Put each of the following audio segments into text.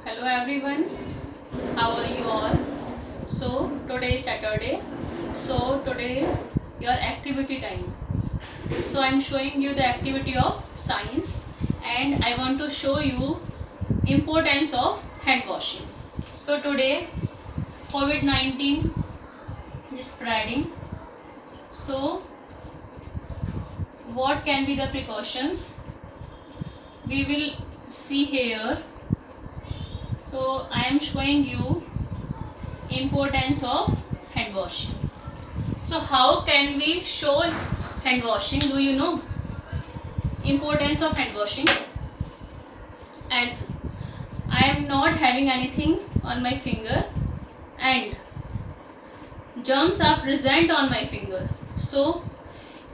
Hello everyone, how are you all? So today is Saturday, so today your activity time. So I am showing you the activity of science and I want to show you importance of hand washing. So today COVID-19 is spreading. So what can be the precautions? We will see here. So I am showing you importance of hand washing. So how can we show hand washing? Do you know importance of hand washing? As I am not having anything on my finger and germs are present on my finger, so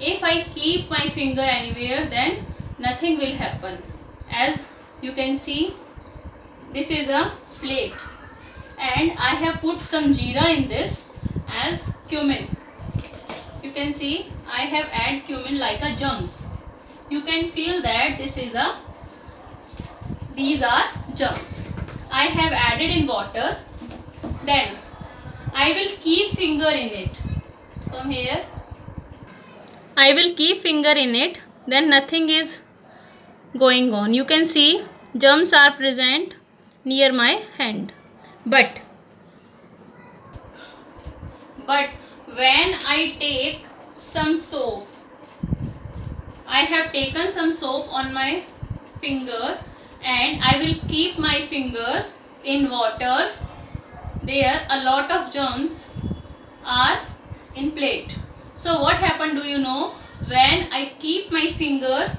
if I keep my finger anywhere, then nothing will happen. As you can see, this is a plate and I have put some jeera in this as cumin. You can see I have added cumin like a germs. You can feel that these are germs. I have added in water. Then I will keep finger in it. Come here. I will keep finger in it. Then nothing is going on. You can see germs are present near my hand. But when I take some soap, I have taken some soap on my finger and I will keep my finger in water. There a lot of germs are in plate. So what happened, do you know? When I keep my finger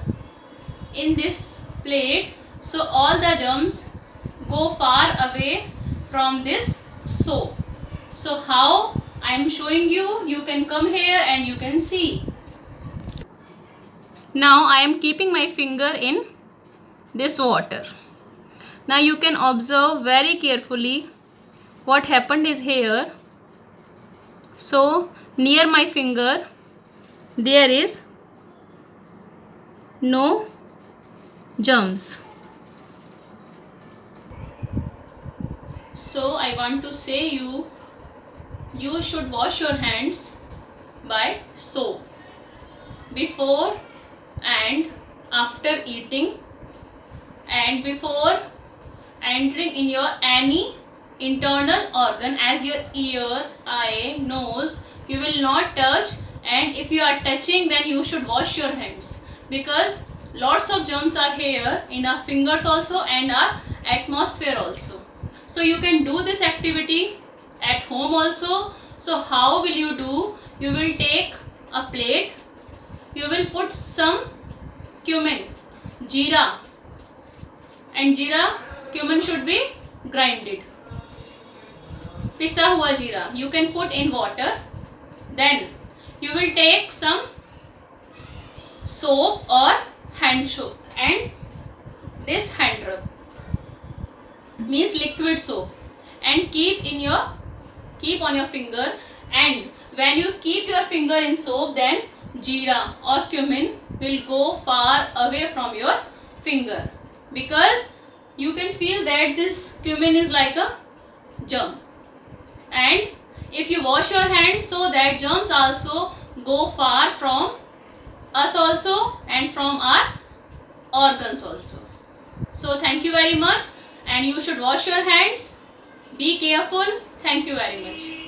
in this plate, so all the germs go far away from this soap. So how I am showing you, you can come here and you can see. Now I am keeping my finger in this water. Now you can observe very carefully what happened is here. So near my finger there is no germs. So I want to say you should wash your hands by soap before and after eating and before entering in your any internal organ as your ear, eye, nose. You will not touch, and if you are touching then you should wash your hands because lots of germs are here in our fingers also and our atmosphere also. So you can do this activity at home also. So how will you do? You will take a plate, you will put some cumin, jeera, and jeera, cumin should be grinded. Pisa hua jeera you can put in water. Then you will take some soap or hand soap and this hand rub means liquid soap and keep on your finger, and when you keep your finger in soap then jeera or cumin will go far away from your finger because you can feel that this cumin is like a germ. And if you wash your hands, so that germs also go far from us also and from our organs also. So thank you very much, and you should wash your hands. Be careful. Thank you very much.